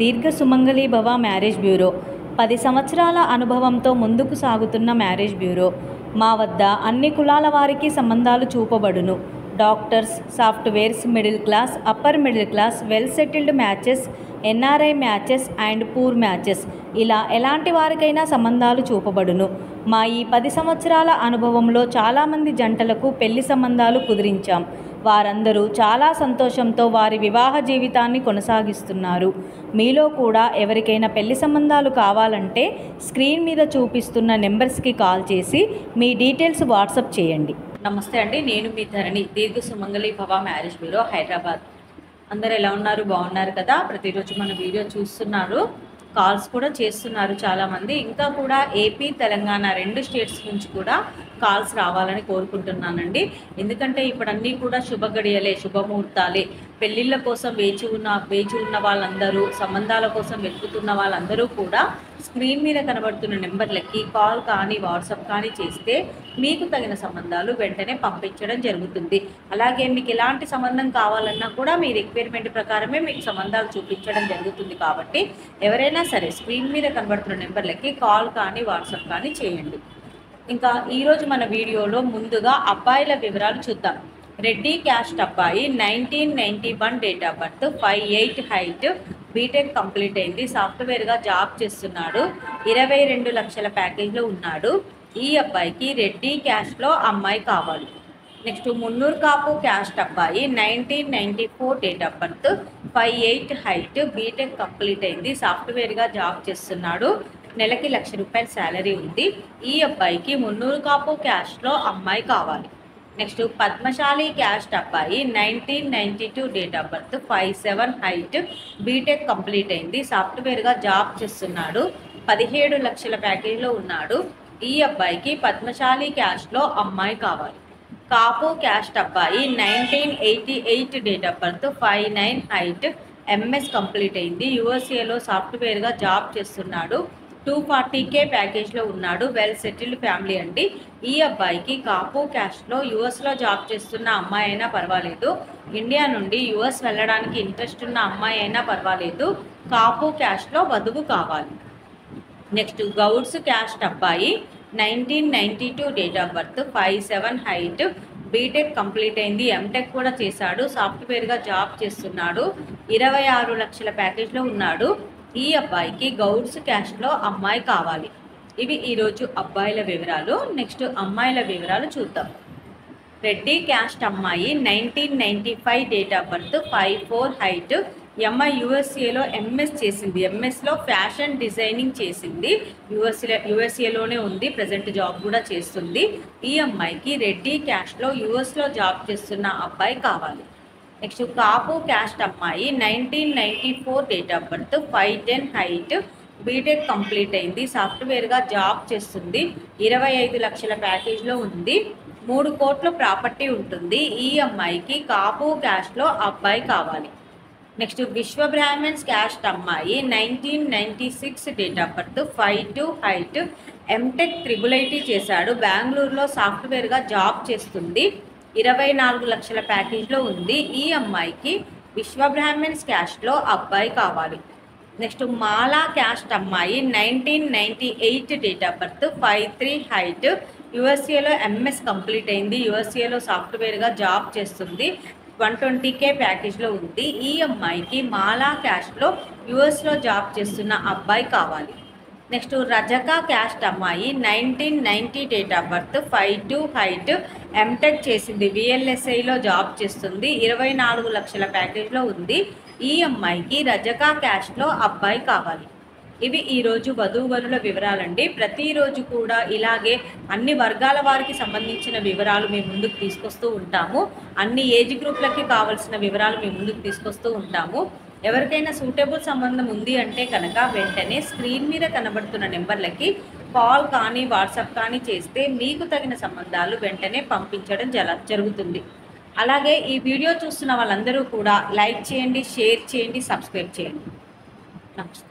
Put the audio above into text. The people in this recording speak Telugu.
దీర్ఘ సుమంగళి భవ మ్యారేజ్ బ్యూరో 10 సంవత్సరాల అనుభవంతో ముందుకు సాగుతున్న మ్యారేజ్ బ్యూరో. మా వద్ద అన్ని కులాల వారికి సంబంధాలు చూపబడును. Doctors, softwares, middle class, upper middle class, well settled matches, NRI matches and poor matches, ఇలా ఎలాంటి వారికైనా సంబంధాలు చూపబడును. మా ఈ 10 సంవత్సరాల అనుభవంలో చాలామంది జంటలకు పెళ్లి సంబంధాలు కుదిరించాం. వారందరూ చాలా సంతోషంతో వారి వివాహ జీవితాన్ని కొనసాగిస్తున్నారు. మీలో కూడా ఎవరికైనా పెళ్లి సంబంధాలు కావాలంటే స్క్రీన్ మీద చూపిస్తున్న నెంబర్స్కి కాల్ చేసి మీ డీటెయిల్స్ వాట్సాప్ చేయండి. నమస్తే అండి, నేను మీ ధరణి, దీర్ఘ సుమంగళి భవ మ్యారేజ్ బ్యూరో, హైదరాబాద్. అందరు ఎలా ఉన్నారు? బాగున్నారు కదా? ప్రతిరోజు మన వీడియో చూస్తున్నారు, కాల్స్ కూడా చేస్తున్నారు చాలామంది. ఇంకా కూడా ఏపీ, తెలంగాణ 2 స్టేట్స్ నుంచి కూడా కాల్స్ రావాలని కోరుకుంటున్నానండి. ఎందుకంటే ఇప్పుడు అన్నీ కూడా శుభగడియలే, శుభముహూర్తాలే. పెళ్ళిళ్ళ కోసం వేచి ఉన్న వాళ్ళందరూ, సంబంధాల కోసం వెతుకుతున్న వాళ్ళందరూ కూడా స్క్రీన్ మీద కనబడుతున్న నెంబర్లకి కాల్ కానీ వాట్సాప్ కానీ చేస్తే మీకు తగిన సంబంధాలు వెంటనే పంపించడం జరుగుతుంది. అలాగే మీకు ఎలాంటి సంబంధం కావాలన్నా కూడా మీ రిక్వైర్మెంట్ ప్రకారమే మీకు సంబంధాలు చూపించడం జరుగుతుంది. కాబట్టి ఎవరైనా సరే స్క్రీన్ మీద కనబడుతున్న నెంబర్లకి కాల్ కానీ వాట్సాప్ కానీ చేయండి. ఇంకా ఈరోజు మన వీడియోలో ముందుగా అబ్బాయిల వివరాలు చూద్దాం. రెడ్డి క్యాస్ట్ అబ్బాయి, 1991 date of birth, 5'8" height, BTech complete అయింది, సాఫ్ట్వేర్గా జాబ్ చేస్తున్నాడు, 22 లక్షల ప్యాకేజ్లో ఉన్నాడు. ఈ అబ్బాయికి రెడ్డి క్యాస్ట్లో అమ్మాయి కావాలి. నెక్స్ట్ మున్నూరు కాపు క్యాస్ట్ అబ్బాయి, 1994 date of birth, 5'8" height, BTech complete అయింది, సాఫ్ట్వేర్గా జాబ్ చేస్తున్నాడు, నెలకి ₹1,00,000 శాలరీ ఉంది. ఈ అబ్బాయికి మున్నూరు కాపు క్యాస్ట్లో అమ్మాయి కావాలి. నెక్స్ట్ పద్మశాలి క్యాస్ట్ అబ్బాయి, 1992 date of birth, 5'7" height, BTech complete అయింది, సాఫ్ట్వేర్గా జాబ్ చేస్తున్నాడు, 17 లక్షల ప్యాకేజ్లో ఉన్నాడు. ఈ అబ్బాయికి పద్మశాలి క్యాస్ట్లో అమ్మాయి కావాలి. కాపు క్యాస్ట్ అబ్బాయి, 1988 date of birth, 5'9" height, MS complete అయింది, యూఎస్ఏలో సాఫ్ట్వేర్గా జాబ్ చేస్తున్నాడు, 240K ప్యాకేజ్లో ఉన్నాడు, వెల్ సెటిల్డ్ ఫ్యామిలీ అండి. ఈ అబ్బాయికి కాపు క్యాస్ట్లో యూఎస్లో జాబ్ చేస్తున్న అమ్మాయి అయినా పర్వాలేదు, ఇండియా నుండి యూఎస్ వెళ్ళడానికి ఇంట్రెస్ట్ ఉన్న అమ్మాయి అయినా పర్వాలేదు, కాపు క్యాస్ట్లో వధువు కావాలి. నెక్స్ట్ గౌడ్స్ క్యాస్ట్ అబ్బాయి, 1992 date of birth, 5'7" height, BTech complete అయింది, ఎంటెక్ కూడా చేశాడు, సాఫ్ట్వేర్గా జాబ్ చేస్తున్నాడు, 26 లక్షల ప్యాకేజ్లో ఉన్నాడు. ఈ అబ్బాయికి గౌడ్స్ క్యాస్ట్లో అమ్మాయి కావాలి. ఇవి ఈరోజు అబ్బాయిల వివరాలు. నెక్స్ట్ అమ్మాయిల వివరాలు చూద్దాం. రెడ్డి క్యాస్ట్ అమ్మాయి, 1995 డేట్ ఆఫ్ బర్త్, 5'4" హైట్, అమ్మాయి యూఎస్ఏలో ఎంఎస్ చేసింది, ఎంఎస్లో ఫ్యాషన్ డిజైనింగ్ చేసింది, యూఎస్ఏలోనే ఉంది, ప్రజెంట్ జాబ్ కూడా చేస్తుంది. ఈ అమ్మాయికి రెడ్డి క్యాస్ట్లో యూఎస్లో జాబ్ చేస్తున్న అబ్బాయి కావాలి. నెక్స్ట్ కాపు క్యాస్ట్ అమ్మాయి, 1994 date of birth, 5'10" height, BTech complete అయింది, సాఫ్ట్వేర్గా జాబ్ చేస్తుంది, 25 లక్షల ప్యాకేజ్లో ఉంది, 3 కోట్ల ప్రాపర్టీ ఉంటుంది. ఈ అమ్మాయికి కాపు క్యాస్ట్లో అబ్బాయి కావాలి. నెక్స్ట్ విశ్వ బ్రాహ్మణ్స్ క్యాస్ట్ అమ్మాయి, 1996 date of birth, 5'2" height, MTech IIIT చేశాడు, బెంగళూరులో సాఫ్ట్వేర్గా జాబ్ చేస్తుంది, 24 లక్షల ప్యాకేజ్లో ఉంది. ఈ అమ్మాయికి విశ్వ బ్రాహ్మణ్స్ క్యాస్ట్లో అబ్బాయి కావాలి. నెక్స్ట్ మాలా క్యాస్ట్ అమ్మాయి, 1998 డేట్ ఆఫ్ బర్త్, 5'3" హైట్, యూఎస్ఏలో ఎంఎస్ కంప్లీట్ అయింది, యూఎస్ఏలో సాఫ్ట్వేర్గా జాబ్ చేస్తుంది, 120K ప్యాకేజ్లో ఉంది. ఈ అమ్మాయికి మాలా క్యాస్ట్లో యూఎస్లో జాబ్ చేస్తున్న అబ్బాయి కావాలి. నెక్స్ట్ రజక క్యాస్ట్ అమ్మాయి, 1990 date of birth, 5'2" height, MTech చేసింది, VLSIలో జాబ్ చేస్తుంది, 24 లక్షల ప్యాకేజ్లో ఉంది. ఈ అమ్మాయికి రజక క్యాస్ట్లో అబ్బాయి కావాలి. ఇవి ఈరోజు వధూవరుల వివరాలండి. ప్రతిరోజు కూడా ఇలాగే అన్ని వర్గాల వారికి సంబంధించిన వివరాలు మేము ముందుకు తీసుకొస్తూ ఉంటాము. అన్ని ఏజ్ గ్రూప్లకి కావాల్సిన వివరాలు మేము ముందుకు తీసుకొస్తూ ఉంటాము. ఎవరికైనా సూటబుల్ సంబంధం ఉంది అంటే కనుక వెంటనే స్క్రీన్ మీద కనబడుతున్న నెంబర్లకి కాల్ కానీ వాట్సాప్ కానీ చేస్తే మీకు తగిన సంబంధాలు వెంటనే పంపించడం జరుగుతుంది. అలాగే ఈ వీడియో చూస్తున్న వాళ్ళందరూ కూడా లైక్ చేయండి, షేర్ చేయండి, సబ్స్క్రైబ్ చేయండి. నమస్తే.